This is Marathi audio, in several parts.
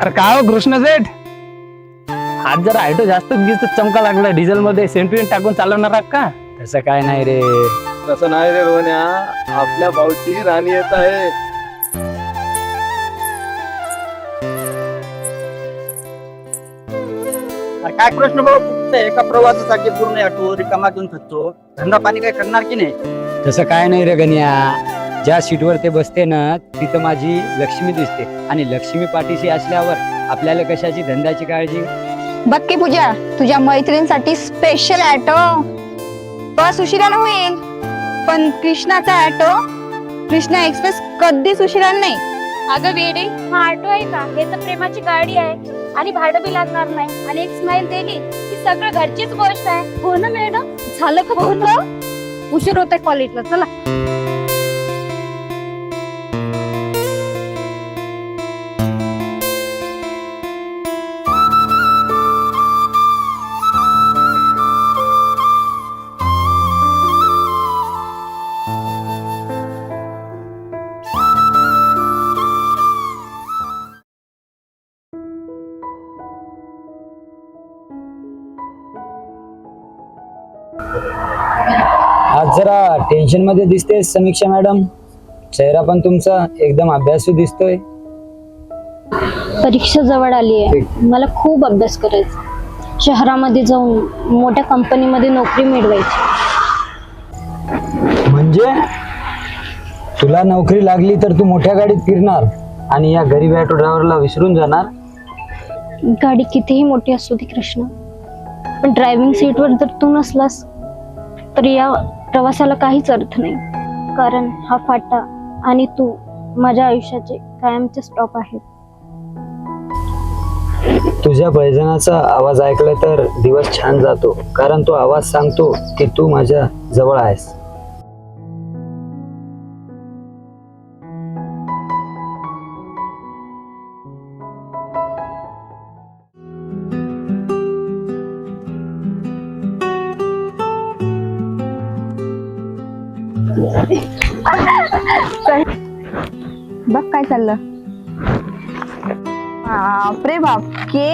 अरे का हो कृष्ण सेठ, आज जरा ऑटो जास्त दिसत चमका लागला. डिझेल मध्ये सेंट्रिन टाकून चालवणार आहात का? तसं काय नाही रे. तसं नाही रे रोहन्या, आपल्या भाऊची राणी येत आहे. काय कृष्ण भाऊ, फक्त एका प्रवासासाठी पूर्ण ऑटो रिकामा घेऊन थकतो. धंदा पाणी काय करणार की नाही? तसं काय नाही रे गण्या. ज्या सीटवर ते बसते ना तिथं माझी लक्ष्मी दिसते, आणि लक्ष्मी पाठीशी असल्यावर आपल्याला कशाची धंद्याची काळजी. बघ की पूजा, तुझ्या मैत्रिणीसाठी स्पेशल ऑटो. बस उशिरानं होईल, पण कृष्णाचा ऑटो, कृष्णा एक्सप्रेस कधीच उशिरानं नाही. अगं वेडे, हा ऑटो आहे का? हे तर प्रेमाची गाडी आहे आणि भाडं बी लागणार नाही. आणि एक स्माइल दिली की सगळं घरचीच गोष्ट आहे. हो ना मॅडम? झालं का बोललं? उशीर होत आहे कॉलेजला, चला. आज जरा टेन्शन मध्ये दिसते समीक्षा मॅडम. चेहरा पण तुमचा एकदम अभ्यासू दिसतोय. परीक्षा जवळ आली आहे, मला खूप अभ्यास करायचा. शहरामध्ये जाऊन मोठ्या कंपनीमध्ये नोकरी मिळवायची. म्हणजे तुला नोकरी लागली तर तू मोठ्या गाडीत फिरणार आणि या गरीब ऑटो ड्रायव्हरला विसरून जाणार. गाडी कितीही मोठी असू दे कृष्ण, पण ड्रायव्हिंग सीटवर जर तू नसलास तर या प्रवासाला काहीच अर्थ नाही. कारण हा फाटा आणि तू माझ्या आयुष्याचे कायमचे स्टॉप आहेत. तुझ्या पैजणाचा आवाज ऐकला तर दिवस छान जातो, कारण तो आवाज सांगतो की तू माझ्या जवळ आहेस. बघ काय चाललं. बापरे बाप, के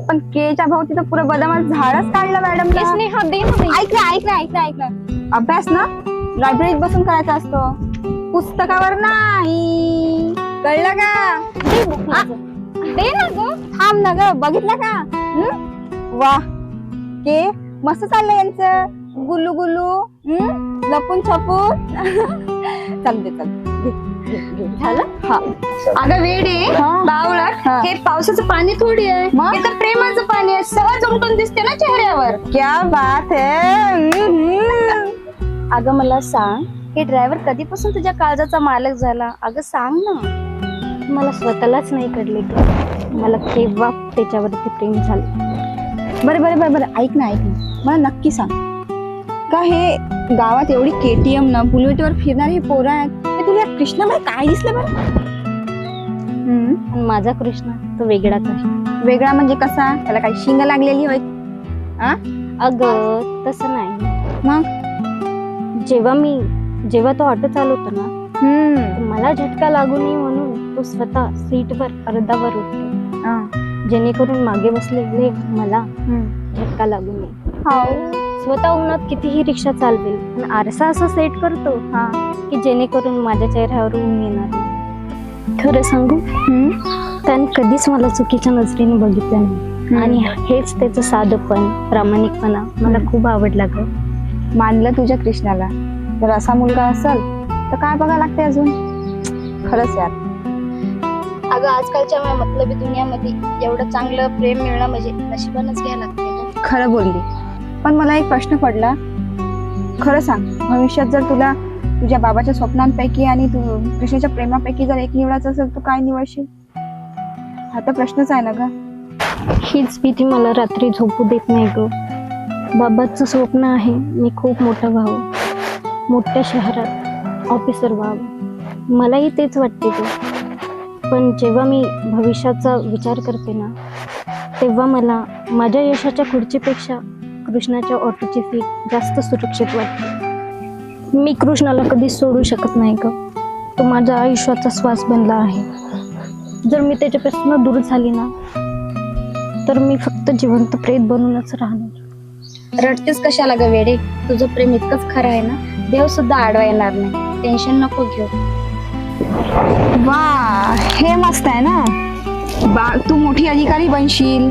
पण केच्या भोवती तर पुरं बदामाचं झाडच काढलं मॅडम. ऐक ना, अभ्यास ना लायब्ररीत बसून करायचा असतो, पुस्तकावर नाही. कळलं का? दे ना गं. थांब ना ग, बघितलं का? वा, के मस्त चाललं यांचं. गुलू गुलू, लपून छपून. चल दे, चल झालं? हा. अगं वेडे, बावळट, हे पावसाचं पाणी थोडी आहे, हे तर प्रेमाचं पाणी आहे. सहज उमटून दिसते ना चेहऱ्यावर. क्या बात है. अगं मला सांग, हे ड्रायव्हर कधीपासून तुझ्या काळजाचा मालक झाला? अगं सांग ना. मला स्वतःलाच नाही कळले की मला केव्हा त्याच्यावरती प्रेम झालं. बरं ऐक ना, मला नक्की सांग का हे गावात एवढी केटीएम ना बुलेटवर फिरणारे हे पोरं आहेत, हे तुला कृष्णामध्ये काय दिसलं बरं? आणि माझा कृष्ण तो वेगळाच आहे. वेगळा म्हणजे कसा? त्याला काही शिंग लागलेली होय? अगं तसं नाही. मग जेव्हा तो ऑटो चालवतो ना, तर मला झटका लागू नये म्हणून तो स्वतः सीटवर अर्धावर उठतो, जेणेकरून मागे बसलेले मला झटका लागू नये. स्वतः उन्हात कितीही रिक्षा चालवेल, पण आरसा असा सेट करतो की जेणेकरून माझ्या चेहऱ्यावर ऊन येणार नाही. खरं सांगू, त्याने कधीच मला चुकीच्या नजरेने बघितलं नाही. आणि हेच त्याचं साधंपण, प्रामाणिकपणा मला खूप आवडला ग. मानलं तुझ्या कृष्णाला. जर असा मुलगा असेल तर काय बघा लागते अजून. खरंच यार. अगं आजकालच्या मतलबी दुनियामध्ये एवढं चांगलं प्रेम मिळणं म्हणजे नशिबानच घ्यायला लागते. खरं बोलली. पण मला एक प्रश्न पडला, खरं सांग, भविष्यात जर तुला तुझ्या बाबाच्या स्वप्नांपैकी आणि कृष्णाच्या प्रेमापैकी जर एक निवडायचं असेल तर काय निवडशील? हा तर प्रश्नच आहे ना ग. हीच भीती मला रात्री झोपू देत नाही ग. बाबाचं स्वप्न आहे मी खूप मोठं व्हावं, मोठ्या शहरात ऑफिसर व्हावं. मलाही तेच वाटते ग. पण जेव्हा मी भविष्याचा विचार करते ना, तेव्हा मला माझ्या यशाच्या खुर्चीपेक्षा कृष्णाच्या ऑटोची सीट जास्त सुरक्षित वाटते. मी कृष्णाला कधीच सोडू शकत नाही ग. तो माझ्या आयुष्याचा श्वास बनला आहे. जर मी त्याच्यापासून दूर झाली ना, तर मी फक्त जिवंत प्रेत बनूनच राहणार. रडतेस कशाला ग वेडे? तुझं प्रेम इतकंच खरं आहे ना, देव सुद्धा आडवा येणार नाही. टेन्शन नको घेऊ. वा, हे मस्त आहे ना. तू मोठी अधिकारी बनशील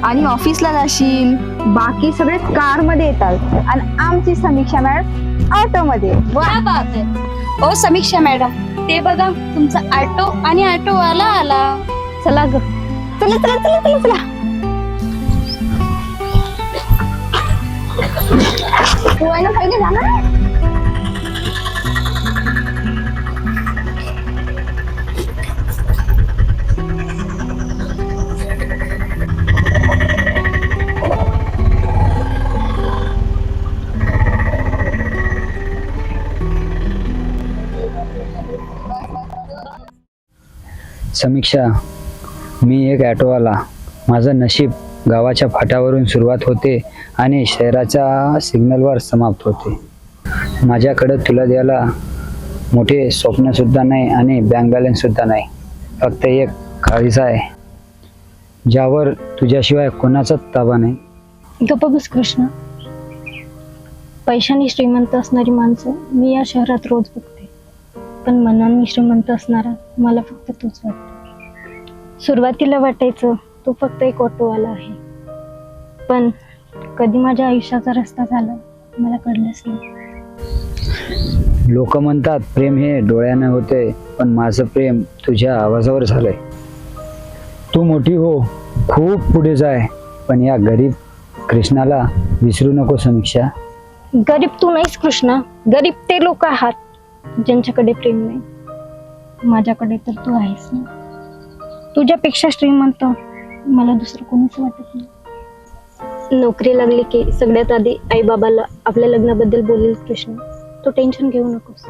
आणि ऑफिसला जाशील. बाकी सगळे कार मध्ये येतात आणि आमची समीक्षा मॅडम ऑटो मध्ये. वा बात आहे. ओ समीक्षा मॅडम, ते बघा तुमचा ऑटो आणि ऑटोवाला आला. चला ग. चला चला चला चला चला. तू आहे ना पहिले जाणार. समीक्षा, मी एक ॲटोवाला. माझं नशीब गावाच्या फाट्यावरून सुरुवात होते आणि शहराच्या सिग्नलवर समाप्त होते. माझ्याकडं तुला द्यायला मोठे स्वप्नसुद्धा नाही आणि बँक बॅलन्ससुद्धा नाही. फक्त एक काळीज आहे ज्यावर तुझ्याशिवाय कोणाचाच ताबा नाही. गप्प बस कृष्ण. पैशाने श्रीमंत असणारी माणसं मी या शहरात रोज बघते, पण मनाने श्रीमंत असणारा मला फक्त तूच वाटतो. सुरुवातीला वाटायचं तू फक्त एक ऑटोवाला आहे, पण कधी माझ्या आयुष्याचा रस्ता झाला मला कळलंच नाही. लोक म्हणतात प्रेम हे डोळ्यानं होते, पण माझं प्रेम तुझ्या आवाजावर झालंय. तू मोठी हो, खूप पुढे जाय, पण या गरीब कृष्णाला विसरू नको समीक्षा. गरीब तू नाहीस कृष्णा, गरीब ते लोक आहात ज्यांच्याकडे प्रेम नाही. माझ्याकडे तर तू आहेस ना. तुझ्यापेक्षा श्रीमंत मला दुसरं कोणीच वाटत नाही. नोकरी लागली की सगळ्यात आधी आई बाबाला आपल्या लग्नाबद्दल बोलेल कृष्ण. तू टेन्शन घेऊ नकोस.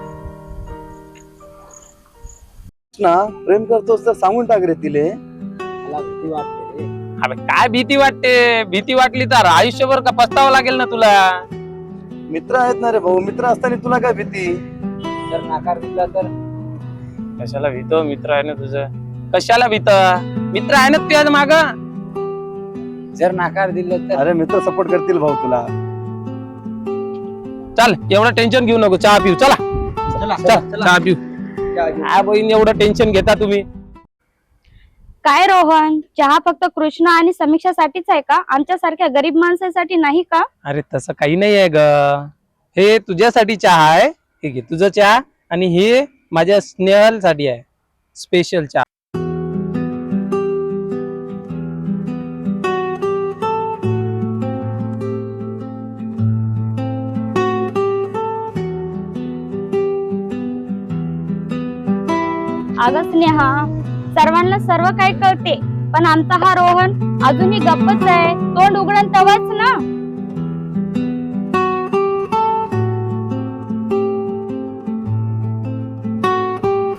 ना प्रेम करतोस तर सांगून टाक रे तिले. मला भीती वाटते रे. अरे काय भीती वाटते? भीती वाटली तर आयुष्यभर का पस्तावं लागेल ना तुला. मित्र आहेत ना रे भाऊ, मित्र असताना तुला काय भीती? जर नाकार दिला तर? कशाला भीतो? मित्र आहे ना तुझं. कशाला भीत? मित्र आहे ना तुझ्या माग. जर नाकार दिलं तर? अरे मित्र सपोर्ट करतील भाऊ तुला. चल, एवढं टेन्शन घेऊ नको. चहा पिऊ. चला चहा पिऊ. काय बहीण एवढं टेन्शन घेता तुम्ही? काय रोहन, चहा फक्त कृष्ण आणि समीक्षासाठीच आहे का? आमच्यासारख्या गरीब माणसासाठी नाही का? अरे तसं काही नाही आहे ग. हे तुझ्यासाठी चहा आहे. ठीक आहे, तुझं चहा. आणि हे माझ्या स्नेहल साठी आहे, स्पेशल चहा. अगं स्नेहा, सर्वांना सर्व काही कळते, पण आमचा हा रोहन अजूनही गप्पच आहे. तोंड उघडन तवाच ना.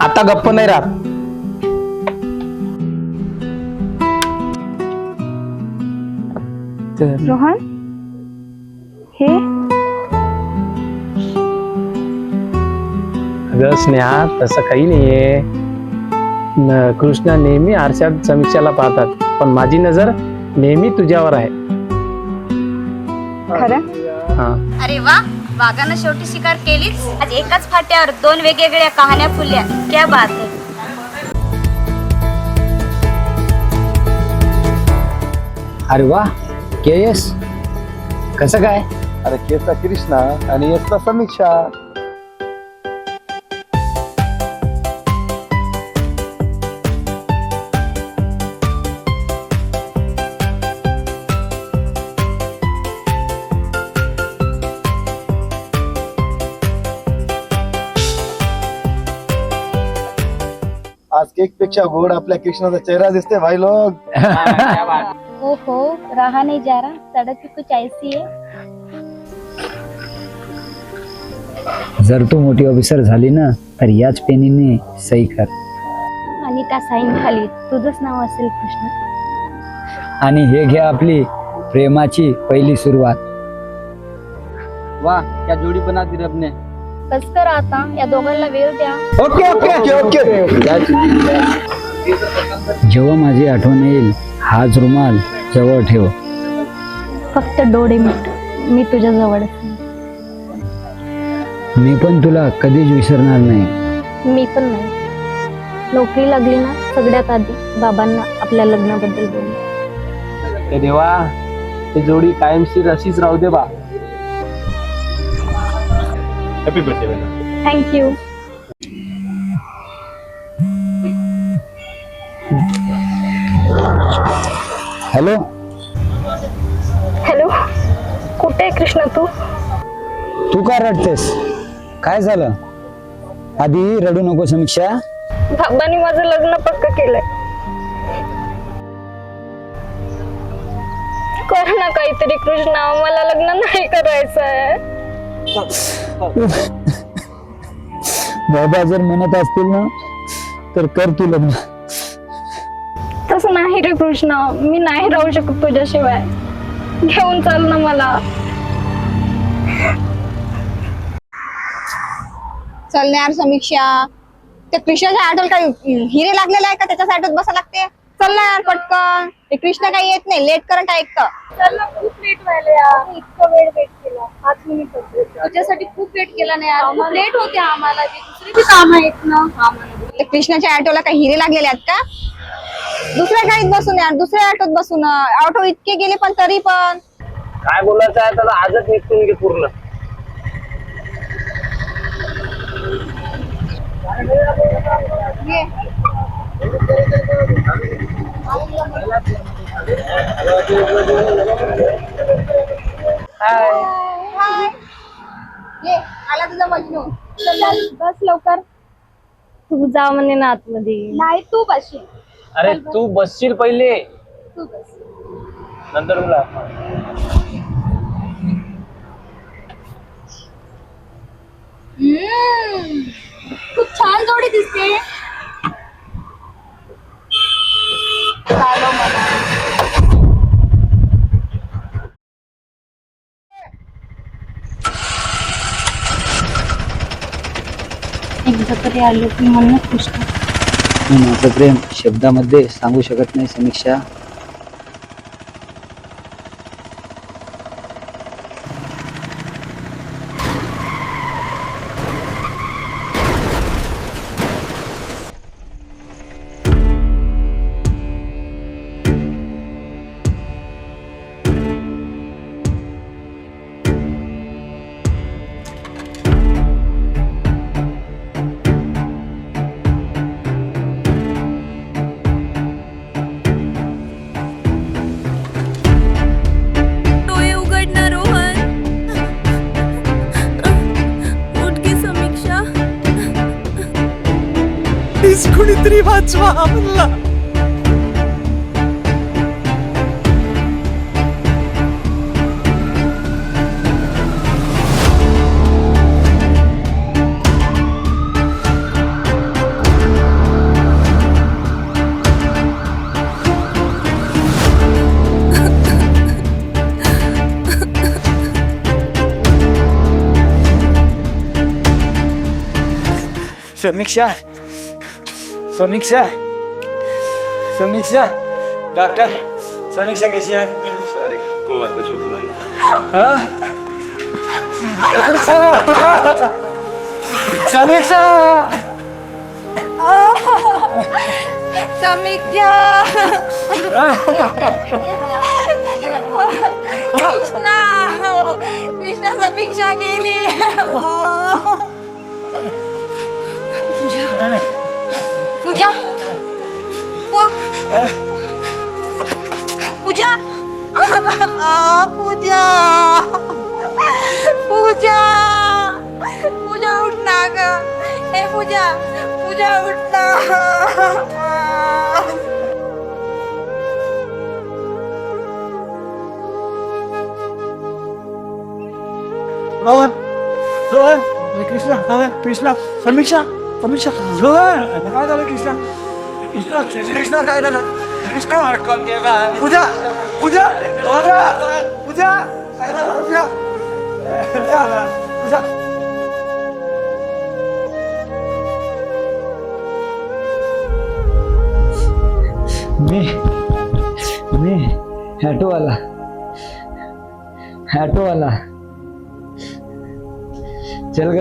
आता गप्प नाही राहत. रोहन, हे अगं स्नेहा, तसं काही नाहीये. कृष्ण नेहमी आरशात समीक्षाला पाहतात, पण माझी नजर नेहमी तुझ्यावर आहे. खरं? हा. अरे वा, वाघानं शेवटी शिकार केलीच. आज एकाच फाट्यावर दोन वेगवेगळ्या कहाण्या फुलल्या. क्या बात आहे. अरे वा, केस कसं काय? अरे केसचा कृष्णा आणि यसचा समीक्षा. केक पेक्षा गोड आपल्या कृष्णाचा चेहरा दिसते भाई लोग. ओहो रहा नहीं जा रहा, सड़क भी कुछ ऐसी है. जर तू मोठी ऑफिसर झाली ना तर याच पेनीने सही कर. आणि त्या साईन खाली तुझंच नाव असेल कृष्ण. आणि हे घ्या आपली प्रेमाची पहिली सुरुवात. वाह क्या जोडी बना दी रब ने. कस कर आता या दोघांना वेळ द्या. Okay okay okay okay. जेव्हा माझी आठवण येईल हाच रुमाल जवळ ठेव. फक्त डोळे मिट, मी तुझ्या जवळ असेन. मी पण तुला कधीच विसरणार नाही. मी पण नाही. नोकरी लागली ना सगळ्यात आधी बाबांना आपल्या लग्नाबद्दल बोल. ते देवा ते जोडी कायमशीर अशीच राहू दे बा. Happy birthday. Thank you. Hello hello, कुठे आहे कृष्ण तू? तू का रडतेस? काय झालं? आधी रडू नको समीक्षा. बाबांनी माझं लग्न पक्क केलंय. कर ना काहीतरी कृष्णा, मला लग्न नाही करायचंय. बाबा जर म्हणत असतील ना तर कर तू लग्न. तसं नाही रे कृष्णा, मी नाही राहू शकत तुझ्याशिवाय. घेऊन चाल ना मला. चल ना यार समीक्षा, त्या कृष्णाच्या ऑटोला काही हिरे लागलेला आहे का? त्याच्या ऑटोत बसा लागते. चल ना यार पटकन. ते कृष्ण काही येत नाही, लेट करंट ऐकतं. चल ना, खूप लेट व्हायला यार. इतकं वेळ वेट केला, 5 मिनिट होते. तुझ्यासाठी खूप वेट केला ना यार. खूप लेट होते आम्हाला. दुसरी बी काम आहेत ना आम्हाला. त्या कृष्णाच्या ऑटोला काही हिरे लागलेले आहेत का? दुसऱ्या गाडीत बसून यार, दुसऱ्या ऑटोत बसून. ऑटो इतके गेले पण तरी पण. काय बोलायचं आहे त्याला आजच निघून घे पूर्ण. ये. हाय. ये आला तुझा मजनू. चल बस लवकर. तू जा म्हणे ना आतमध्ये. नाही तू बसशील. अरे तू बसशील पहिले, तू बस. नंतर तुला. खूप छान जोडी दिसते. चालो मला. एकदा तरी आलो की मन खुश. मी माझं प्रेम शब्दामध्ये सांगू शकत नाही समीक्षा. डोळे उघड ना रोहन. उठ की समीक्षा. कुणीतरी वाचवा आम्हाला. समीक्षा समीक्षा समीक्षा डॉक्टर समीक्षा कैसी है? समीक्षा समीक्षा. कृष्णा समीक्षा गेली. पूजा पूजा पूजा पूजा पूजा उठ ना ग. हे पूजा पूजा पूजा उठ ना. रोहन रोहन कृष्णा कृष्णा समीक्षा समीक्षा रोहन काय झालं कृष्णा कृष्णा कृष्णा काय झालं कृष्णा अडकून गेला. पूजा पूजा पूजा पूजा काय झालं पूजा पूजा मी ॲटोवाला चल ग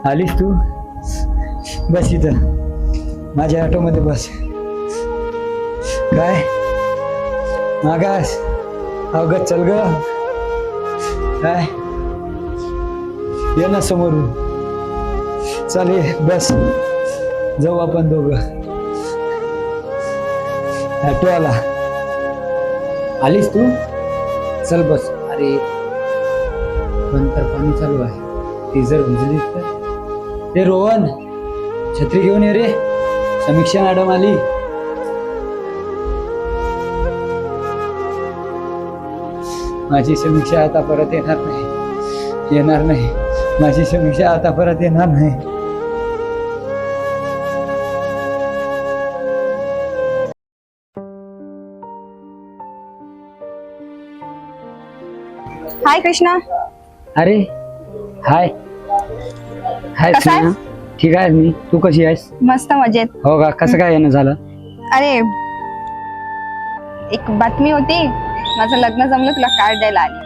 आलीस तू बस इथं माझ्या ऑटोमध्ये बस. काय मागास अवघड चल ग. काय ये ना समोरून चल ये बस जाऊ आपण दोघं. ऑटोवाला आलीस तू चल बस. अरे पण तर पाणी चालू आहे ती जर भिजलीस तर. ते रोहन छत्री घेऊन ये रे समीक्षा मॅडम आली. माझी समीक्षा आता परत येणार नाही. माझी समीक्षा आता परत येणार नाही. हाय कृष्णा. अरे हाय हाय कसा आहेस? स्नेहा. ठीक आहे मी. तू कशी आहेस? मस्त मजेत. हो का कसं काय येणं झालं? अरे एक बातमी होती माझं लग्न जमलं तुला कार्ड द्यायला आली.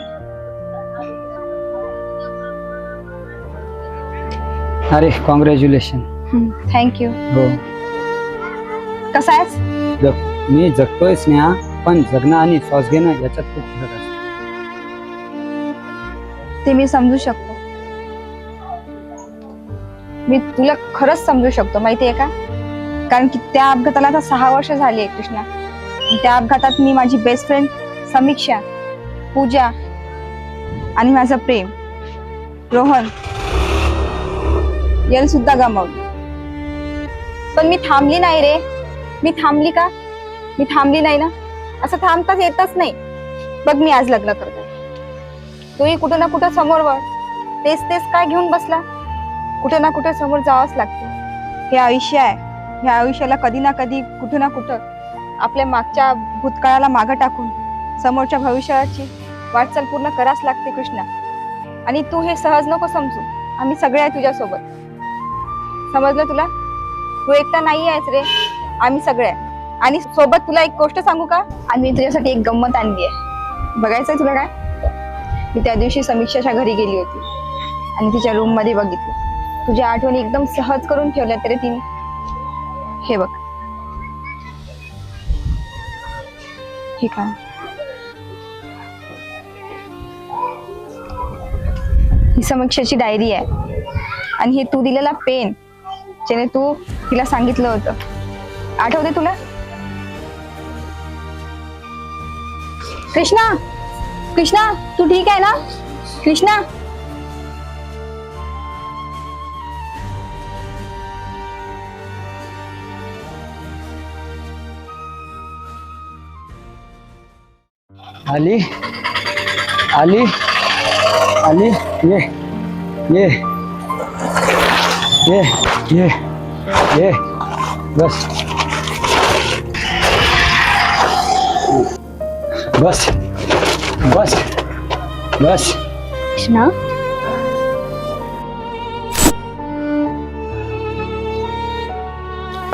अरे कॉंग्रॅच्युलेशन. थँक्यू. हो कसा आहेस? मी जगतोय स्नेहा पण जगणं आणि श्वास घेणं याच्यात खूप फरक असतो. ते मी समजू शकतो. मी तुला खरंच समजू शकतो माहितीये का. कारण की त्या अपघाताला आता 6 वर्ष झाली आहे कृष्णा. त्या अपघातात मी माझी बेस्ट फ्रेंड समीक्षा, पूजा आणि माझं प्रेम रोहन याला सुद्धा गमावलं. पण मी थांबली नाही रे. मी थांबली का? मी थांबली नाही ना. असं थांबताच येतच नाही. बघ मी आज लग्न करते. तोही कुठं ना कुठं समोर वळ. तेच काय घेऊन बसला. कुठं ना कुठं समोर जावंच लागते. हे आयुष्य आहे. ह्या आयुष्याला कधी ना कधी कुठं ना कुठं आपल्या मागच्या भूतकाळाला मागं टाकून समोरच्या भविष्याची वाटचाल पूर्ण करावंच लागते कृष्णा. आणि तू हे सहज नको समजू. आम्ही सगळे आहे तुझ्यासोबत. समजलं तुला? तू एकटा नाही आहेस रे. आम्ही सगळे आहे. आणि सोबत तुला एक गोष्ट सांगू का? आम्ही तुझ्यासाठी एक गंमत आणली आहे. बघायचंय तुला काय? मी त्या दिवशी समीक्षाच्या घरी गेली होती आणि तिच्या रूम मध्ये बघितलं. तुझ्या आठवणी एकदम सहज करून ठेवल्या तरी तिने. हे बघ. ठीक आहे. ही समीक्षाची डायरी आहे आणि हे तू दिलेला पेन ज्याने तू तिला सांगितलं होतं. आठवते तुला? कृष्णा कृष्णा तू ठीक आहे ना? कृष्णा आली आली आली. ये ये ये ये ये बस बस बस बस. कृष्णा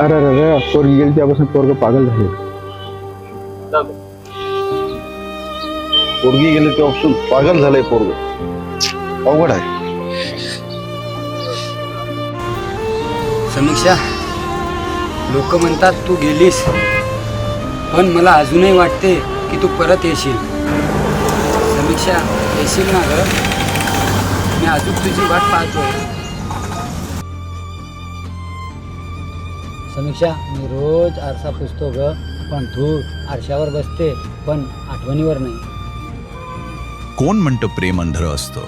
अरे अरे पोरगी गेली त्यापासून पोरग पागल झाले. पोरगी गेली तेव्हापासून पागल झालंय पोरग. अवघड आहे. समीक्षा लोक म्हणतात तू गेलीस पण मला अजूनही वाटते की तू परत येशील. समीक्षा येशील ना ग? मी अजून तुझी वाट पाहतोय. समीक्षा मी रोज आरसा पुसतो ग पण तू आरशावर बसते पण आठवणीवर नाही. कोण म्हणतं प्रेम अंधळं असतं?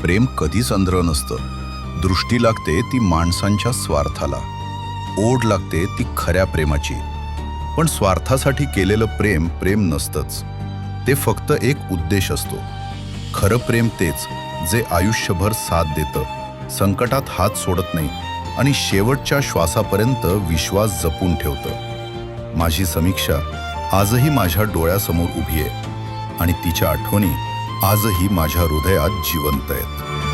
प्रेम कधीच अंधळं नसतं. दृष्टी लागते ती माणसांच्या स्वार्थाला, ओढ लागते ती खऱ्या प्रेमाची. पण स्वार्थासाठी केलेलं प्रेम प्रेम नसतंच, ते फक्त एक उद्देश असतो. खरं प्रेम तेच जे आयुष्यभर साथ देतं, संकटात हात सोडत नाही आणि शेवटच्या श्वासापर्यंत विश्वास जपून ठेवतं. माझी समीक्षा आजही माझ्या डोळ्यासमोर उभी आहे आणि तिच्या आठवणी आजही माझ्या हृदयात जिवंत आहेत.